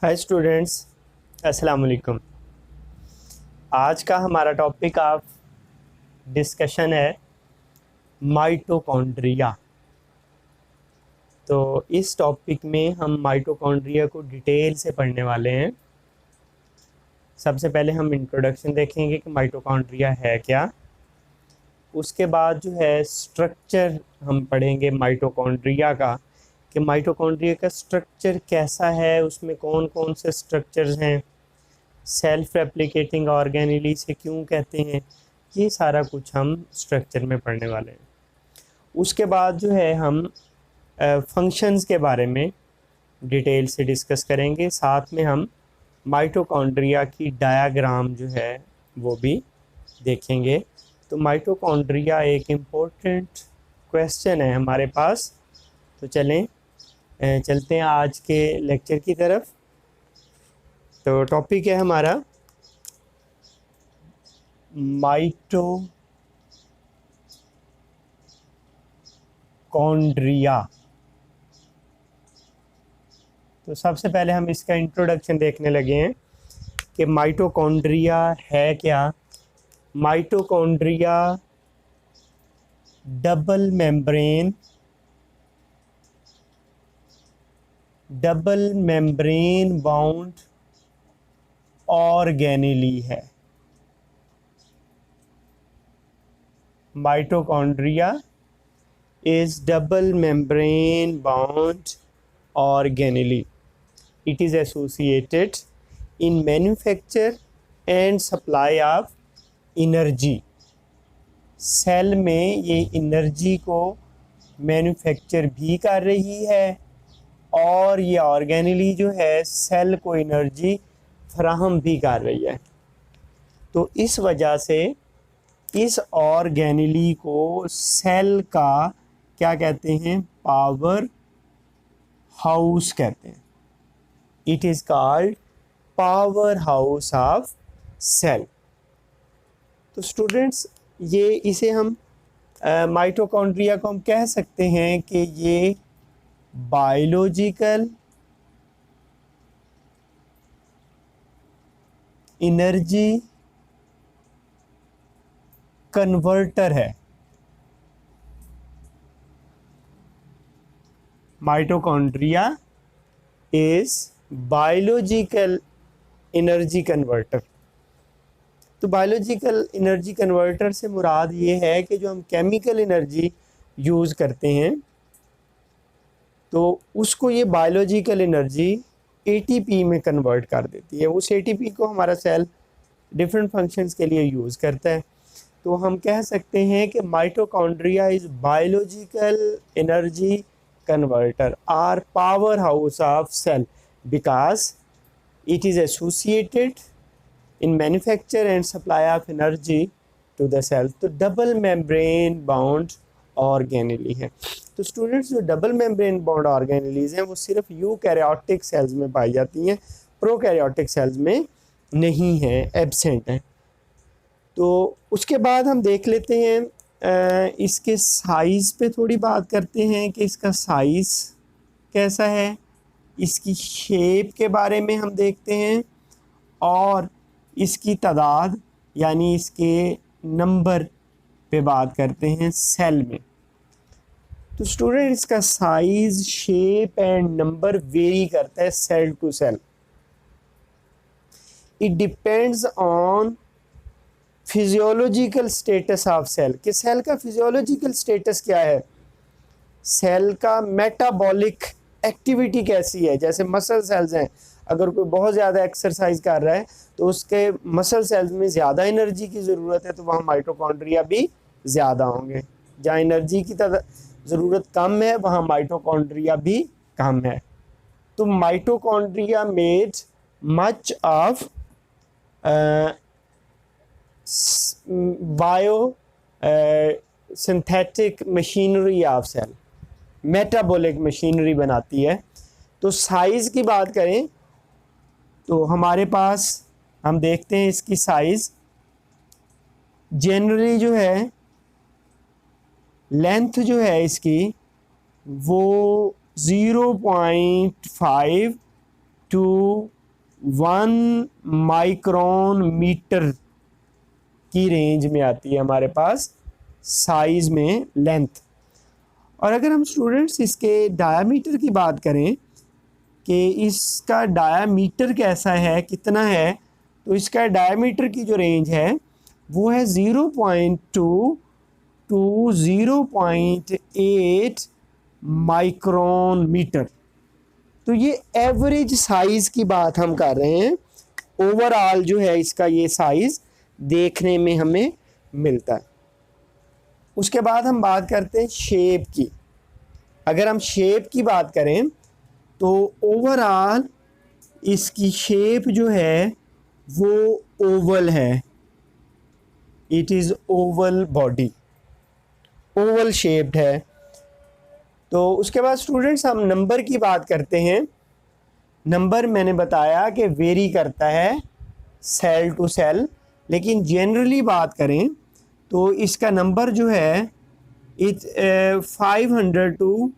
Hi students, अस्सलाम वालेकुम। आज का हमारा टॉपिक ऑफ डिस्कशन है माइटोकॉन्ड्रिया। तो इस टॉपिक में हम माइटोकॉन्ड्रिया को डिटेल से पढ़ने वाले हैं। सबसे पहले हम इंट्रोडक्शन देखेंगे कि माइटोकॉन्ड्रिया है क्या। उसके बाद जो है स्ट्रक्चर हम पढ़ेंगे माइटोकॉन्ड्रिया का, कि माइटोकॉन्ड्रिया का स्ट्रक्चर कैसा है, उसमें कौन कौन से स्ट्रक्चर्स हैं, सेल्फ रेप्लिकेटिंग ऑर्गेनेली से क्यों कहते हैं। ये सारा कुछ हम स्ट्रक्चर में पढ़ने वाले हैं। उसके बाद जो है हम फंक्शंस के बारे में डिटेल से डिस्कस करेंगे। साथ में हम माइटोकॉन्ड्रिया की डायग्राम जो है वो भी देखेंगे। तो माइटोकॉन्ड्रिया एक इम्पोर्टेंट क्वेश्चन है हमारे पास। तो चलते हैं आज के लेक्चर की तरफ। तो टॉपिक है हमारा माइटोकॉन्ड्रिया। तो सबसे पहले हम इसका इंट्रोडक्शन देखने लगे हैं कि माइटोकॉन्ड्रिया है क्या। Mitochondria double membrane bound organelle है। Mitochondria is double membrane bound organelle. It is associated in manufacture and supply of energy. Cell में ये एनर्जी को मैन्युफैक्चर भी कर रही है और ये ऑर्गेनली जो है सेल को एनर्जी फराहम भी कर रही है। तो इस वजह से इस ऑर्गेनली को सेल का क्या कहते हैं, पावर हाउस कहते हैं। It is called power house of cell. तो स्टूडेंट्स, ये इसे हम माइटोकॉन्ड्रिया को हम कह सकते हैं कि ये बायोलॉजिकल एनर्जी कन्वर्टर है। Mitochondria is biological energy converter. तो बायोलॉजिकल एनर्जी कन्वर्टर से मुराद ये है कि जो हम केमिकल एनर्जी यूज़ करते हैं तो उसको ये बायोलॉजिकल एनर्जी एटीपी में कन्वर्ट कर देती है। उस एटीपी को हमारा सेल डिफरेंट फंक्शंस के लिए यूज़ करता है। तो हम कह सकते हैं कि mitochondria is biological energy converter or powerhouse of cell because it is associated in manufacture and supply of energy to the cell। तो डबल मेम्ब्रेन बाउंड ऑर्गेनेली है। तो स्टूडेंट्स, जो डबल मेम्ब्रेन बाउंड ऑर्गेनेलीज हैं वो सिर्फ eukaryotic cells में पाई जाती हैं, प्रोकैरियोटिक सेल्स में नहीं है, एब्सेंट हैं। तो उसके बाद हम देख लेते हैं इसके साइज़ पे थोड़ी बात करते हैं कि इसका साइज़ कैसा है। इसकी शेप के बारे में हम देखते हैं और इसकी तादाद यानी इसके नंबर पे बात करते हैं सेल में। तो स्टूडेंट, इसका size, shape and number vary करता है cell to cell. It depends on physiological status of cell, कि सेल का फिजियोलॉजिकल स्टेटस क्या है, सेल का मेटाबॉलिक एक्टिविटी कैसी है। जैसे मसल सेल्स हैं, अगर कोई बहुत ज़्यादा एक्सरसाइज कर रहा है तो उसके मसल सेल्स में ज़्यादा एनर्जी की ज़रूरत है, तो वहाँ माइटोकॉन्ड्रिया भी ज़्यादा होंगे। जहाँ एनर्जी की ज़रूरत कम है वहाँ माइटोकॉन्ड्रिया भी कम है। तो mitochondria made much of biosynthetic machinery of cell, metabolic machinery बनाती है। तो साइज़ की बात करें तो हमारे पास हम देखते हैं इसकी साइज़ जनरली जो है, लेंथ जो है इसकी वो 0.5 टू 1 माइक्रोन मीटर की रेंज में आती है हमारे पास साइज में लेंथ। और अगर हम स्टूडेंट्स इसके डायामीटर की बात करें कि इसका डायामीटर कैसा है, कितना है, तो इसका डायामीटर की जो रेंज है वो है 0.2 टू 0.8 माइक्रोन मीटर। तो ये एवरेज साइज़ की बात हम कर रहे हैं। ओवरऑल जो है इसका ये साइज़ देखने में हमें मिलता है। उसके बाद हम बात करते हैं शेप की। अगर हम शेप की बात करें तो ओवरऑल इसकी शेप जो है वो ओवल है। It is Oval body, Oval shaped है। तो उसके बाद स्टूडेंट्स हम नंबर की बात करते हैं। नंबर मैंने बताया कि वेरी करता है सेल टू सेल, लेकिन जनरली बात करें तो इसका नंबर जो है 500 टू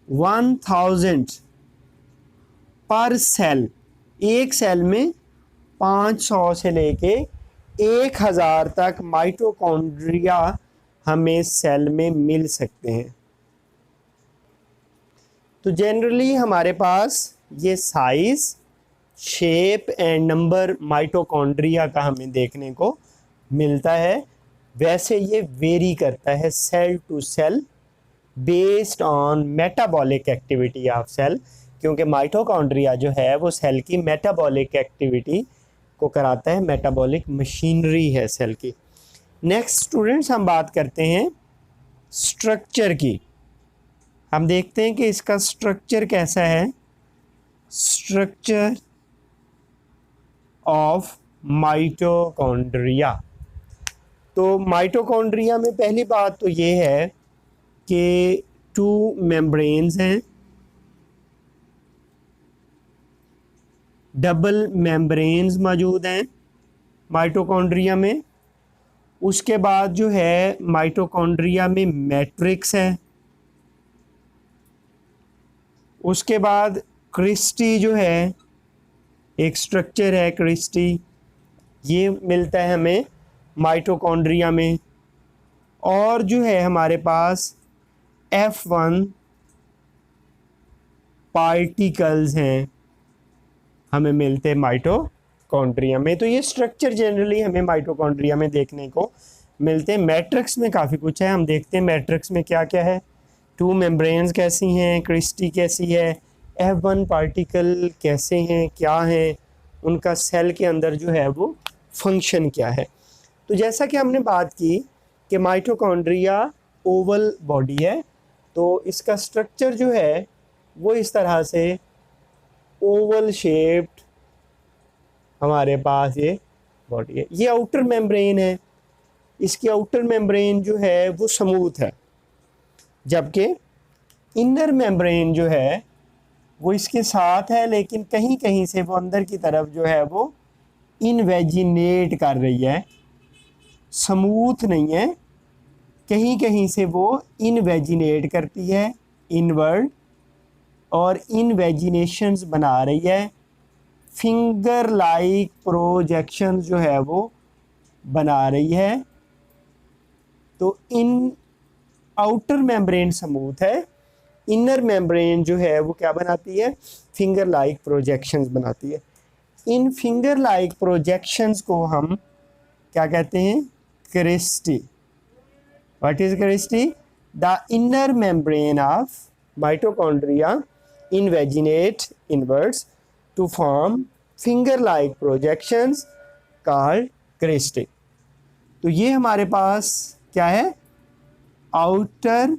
1000 पर सेल। एक सेल में 500 से लेके 1000 तक माइटोकॉन्ड्रिया हमें सेल में मिल सकते हैं। तो जनरली हमारे पास ये size, shape and number mitochondria का हमें देखने को मिलता है। वैसे ये वेरी करता है cell to cell based on metabolic activity of cell, क्योंकि माइटोकॉन्ड्रिया जो है वो सेल की मेटाबॉलिक एक्टिविटी को कराता है, मेटाबॉलिक मशीनरी है सेल की। नेक्स्ट स्टूडेंट्स हम बात करते हैं स्ट्रक्चर की। हम देखते हैं कि इसका स्ट्रक्चर कैसा है। Structure of mitochondria. तो माइटोकॉन्ड्रिया में पहली बात तो ये है कि 2 मेम्ब्रेन्स हैं, डबल मेम्ब्रेन्स मौजूद हैं माइटोकॉन्ड्रिया में। उसके बाद जो है माइटोकॉन्ड्रिया में मैट्रिक्स है। उसके बाद क्रिस्टी जो है, एक स्ट्रक्चर है क्रिस्टी, ये मिलता है हमें माइटोकॉन्ड्रिया में। और जो है हमारे पास F1 पार्टिकल्स हैं हमें मिलते हैं माइटोकॉन्ड्रिया में। तो ये स्ट्रक्चर जनरली हमें माइटोकॉन्ड्रिया में देखने को मिलते हैं। मैट्रिक्स में काफ़ी कुछ है, हम देखते हैं मैट्रिक्स में क्या क्या है। 2 मेम्ब्रेन्स कैसी हैं, क्रिस्टी कैसी है, F1 पार्टिकल कैसे हैं, क्या हैं, उनका सेल के अंदर जो है वो फंक्शन क्या है। तो जैसा कि हमने बात की कि माइटोकॉन्ड्रिया ओवल बॉडी है, तो इसका स्ट्रक्चर जो है वो इस तरह से ओवल शेप्ड हमारे पास ये बॉडी है। ये आउटर मेम्ब्रेन है, इसकी आउटर मेम्ब्रेन जो है वो स्मूथ है, जबकि इनर मेम्ब्रेन जो है वो इसके साथ है, लेकिन कहीं कहीं से वो अंदर की तरफ जो है वो इनवेजिनेट कर रही है, स्मूथ नहीं है, कहीं कहीं से वो इनवेजिनेट करती है इनवर्ड, और इनवेजिनेशंस बना रही है, फिंगर लाइक प्रोजेक्शन जो है वो बना रही है। तो इन आउटर मेम्ब्रेन स्मूथ है, इनर मेम्ब्रेन जो है वो क्या बनाती है, फिंगर लाइक प्रोजेक्शंस बनाती है। इन फिंगर लाइक प्रोजेक्शंस को हम क्या कहते हैं, cristae. What is cristae? The inner membrane of mitochondria invaginate inwards to form finger like projections called cristae. तो ये हमारे पास क्या है, आउटर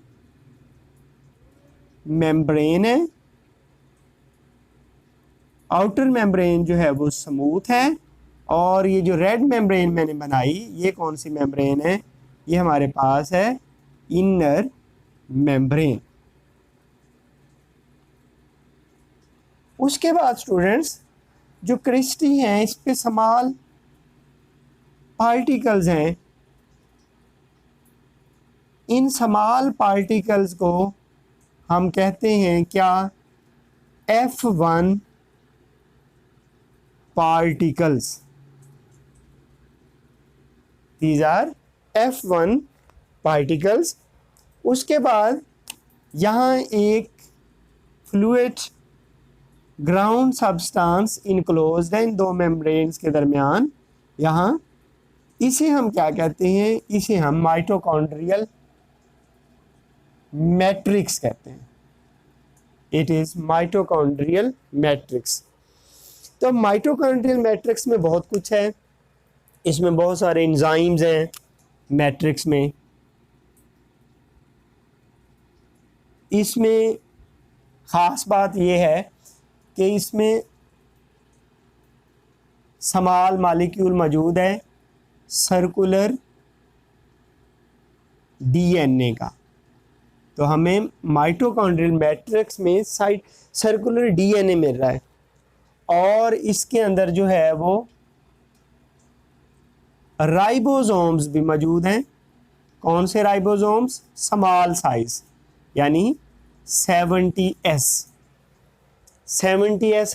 मेम्ब्रेन है। आउटर मेम्ब्रेन जो है वो स्मूथ है, और ये जो रेड मेम्ब्रेन मैंने बनाई, ये कौन सी मेम्ब्रेन है, ये हमारे पास है इनर मेम्ब्रेन। उसके बाद स्टूडेंट्स जो क्रिस्टी हैं, इस पे स्मॉल पार्टिकल्स हैं। इन स्मॉल पार्टिकल्स को हम कहते हैं क्या, F1 particles. These are F1 particles. उसके बाद यहाँ एक फ्लूइड ग्राउंड सब्सटेंस इनक्लोज्ड है इन दो मेम्ब्रेन्स के दरमियान। यहाँ इसे हम क्या कहते हैं? इसे हम माइटोकॉन्ड्रियल मैट्रिक्स कहते हैं। It is mitochondrial matrix. तो माइटोकॉन्ड्रियल मैट्रिक्स में बहुत कुछ है, इसमें बहुत सारे एंजाइम्स हैं मैट्रिक्स में। इसमें ख़ास बात यह है कि इसमें स्मॉल मॉलिक्यूल मौजूद है सर्कुलर डीएनए का। तो हमें माइटोकॉन्ड्रियल मैट्रिक्स में साइड सर्कुलर डीएनए मिल रहा है, और इसके अंदर जो है वो राइबोसोम्स भी मौजूद हैं। कौन से राइबोसोम्स? स्मॉल साइज, यानी 70S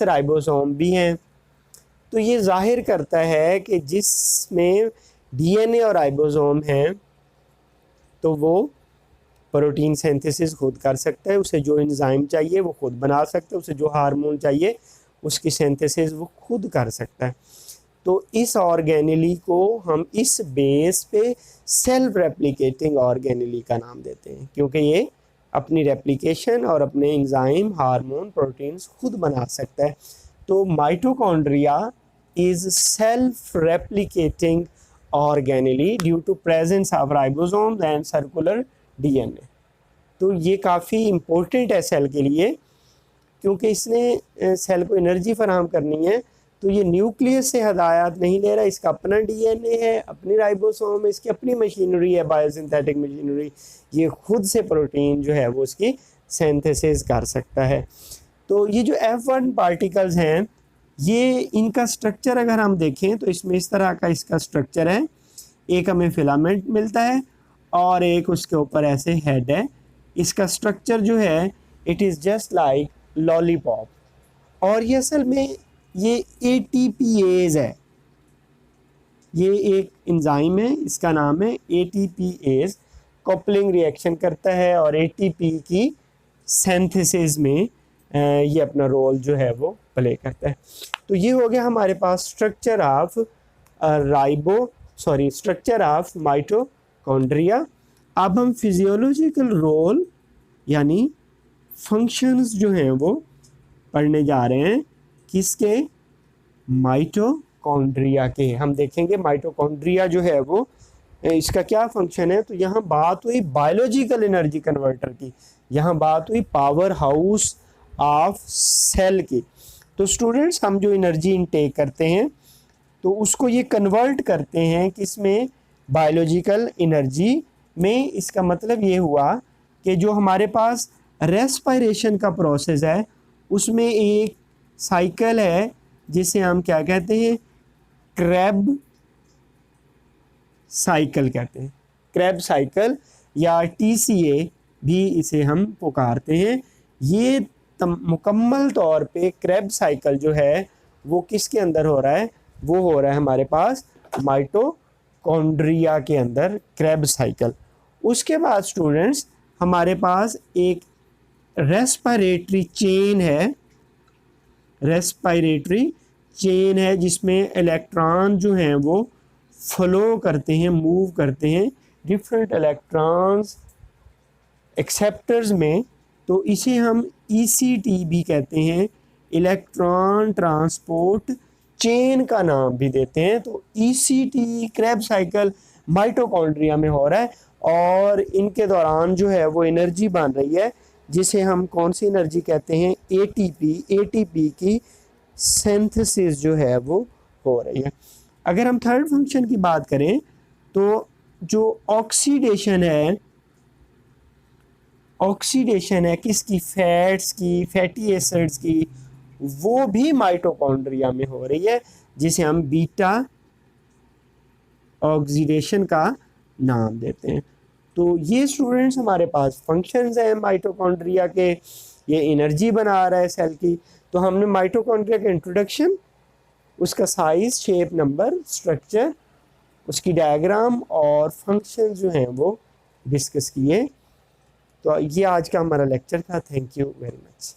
राइबोसोम भी हैं। तो ये जाहिर करता है कि जिसमें डीएनए और राइबोसोम हैं तो वो प्रोटीन सिंथेसिस खुद कर सकता है, उसे जो एंजाइम चाहिए वो खुद बना सकता है, उसे जो हार्मोन चाहिए उसकी सिंथेसिस वो खुद कर सकता है। तो इस ऑर्गेनेली को हम इस बेस पे सेल्फ रेप्लिकेटिंग ऑर्गेनेली का नाम देते हैं, क्योंकि ये अपनी रेप्लिकेशन और अपने एंजाइम, हार्मोन, प्रोटीन्स खुद बना सकता है। तो mitochondria is self replicating organelle due to presence of ribosomes and circular DNA. तो ये काफ़ी इम्पोर्टेंट है सेल के लिए, क्योंकि इसने सेल को एनर्जी फराहम करनी है। तो ये न्यूक्लियस से हदायत नहीं ले रहा, इसका अपना डीएनए है, अपनी राइबोसोम है, इसकी अपनी मशीनरी है, बायोसिंथेटिक मशीनरी। ये खुद से प्रोटीन जो है वो उसकी सिंथेसिस कर सकता है। तो ये जो F1 पार्टिकल्स हैं, ये इनका स्ट्रक्चर अगर हम देखें तो इसमें इस तरह का इसका स्ट्रक्चर है। एक हमें फिलामेंट मिलता है और एक उसके ऊपर ऐसे हेड है। इसका स्ट्रक्चर जो है it is just like lollipop, और ये असल में ये ATPase है। ये एक एंजाइम है, इसका नाम है ATPase। कपलिंग रिएक्शन करता है और ATP की सिंथेसिस में ये अपना रोल जो है वो प्ले करता है। तो ये हो गया हमारे पास स्ट्रक्चर ऑफ माइटोकॉन्ड्रिया। अब हम फिजियोलॉजिकल रोल यानी फंक्शंस जो हैं वो पढ़ने जा रहे हैं। किसके? माइटोकॉन्ड्रिया के। हम देखेंगे माइटोकॉन्ड्रिया जो है वो इसका क्या फंक्शन है। तो यहाँ बात हुई बायोलॉजिकल एनर्जी कन्वर्टर की, यहाँ बात हुई पावर हाउस ऑफ सेल की। तो स्टूडेंट्स, हम जो एनर्जी इनटेक करते हैं तो उसको ये कन्वर्ट करते हैं किसमें? बायोलॉजिकल एनर्जी में। इसका मतलब ये हुआ कि जो हमारे पास रेस्पिरेशन का प्रोसेस है उसमें एक साइकिल है जिसे हम क्या कहते हैं? क्रैब साइकिल कहते हैं। क्रैब साइकिल या TCA भी इसे हम पुकारते हैं। ये मुकम्मल तौर पे क्रैब साइकिल जो है वो किसके अंदर हो रहा है? वो हो रहा है हमारे पास माइटोकॉन्ड्रिया के अंदर क्रैब साइकिल। उसके बाद स्टूडेंट्स हमारे पास एक रेस्पिरेटरी चेन है जिसमें इलेक्ट्रॉन जो हैं वो फ्लो करते हैं, मूव करते हैं डिफरेंट इलेक्ट्रॉन्स एक्सेप्टर्स में। तो इसे हम ECT भी कहते हैं, इलेक्ट्रॉन ट्रांसपोर्ट चेन का नाम भी देते हैं। तो ECT क्रैब साइकिल माइटोकॉन्ड्रिया में हो रहा है, और इनके दौरान जो है वो एनर्जी बन रही है जिसे हम कौन सी एनर्जी कहते हैं? ATP की सिंथेसिस जो है वो हो रही है। अगर हम थर्ड फंक्शन की बात करें तो जो ऑक्सीडेशन है किसकी? फैट्स की, फैटी एसिड्स की, वो भी माइटोकॉन्ड्रिया में हो रही है जिसे हम बीटा ऑक्सीडेशन का नाम देते हैं। तो ये स्टूडेंट्स हमारे पास फंक्शंस हैं माइटोकॉन्ड्रिया के। ये एनर्जी बना रहा है सेल की। तो हमने माइटोकॉन्ड्रिया का इंट्रोडक्शन, उसका साइज, शेप, नंबर, स्ट्रक्चर, उसकी डायग्राम और फंक्शन जो हैं वो डिस्कस किए। तो ये आज का हमारा लेक्चर था। Thank you very much.